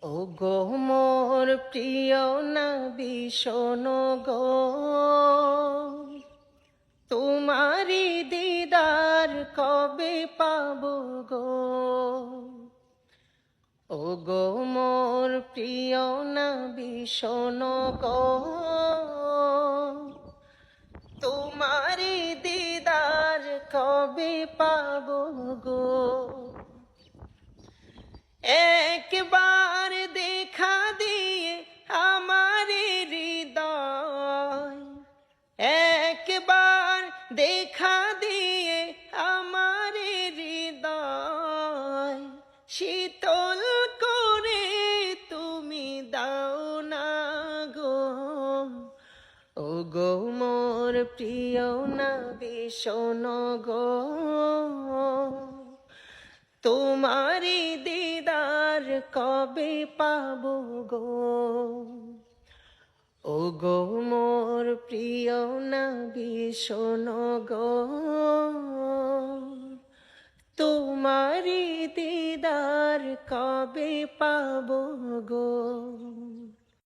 ও গো মোর প্রিয় নবী শোনো গো, তোমারি দিদার কবে পাবো গো। ও গো মোর প্রিয় নবী শোনো গো, তোমারি দিদার কবে পাবো গো। একবার দেখা দিয়ে আমার হৃদয়, একবার দেখা দিয়ে আমার হৃদয় শীতল করে তুমি দাও না গো। ও গো মোর প্রিয় নবী শোনো গো, তোমারি দিদার কবে পাবো গো। ও গো মোর প্রিয় নবী শোনো গো, তোমারি দিদার কবে পাবো গো।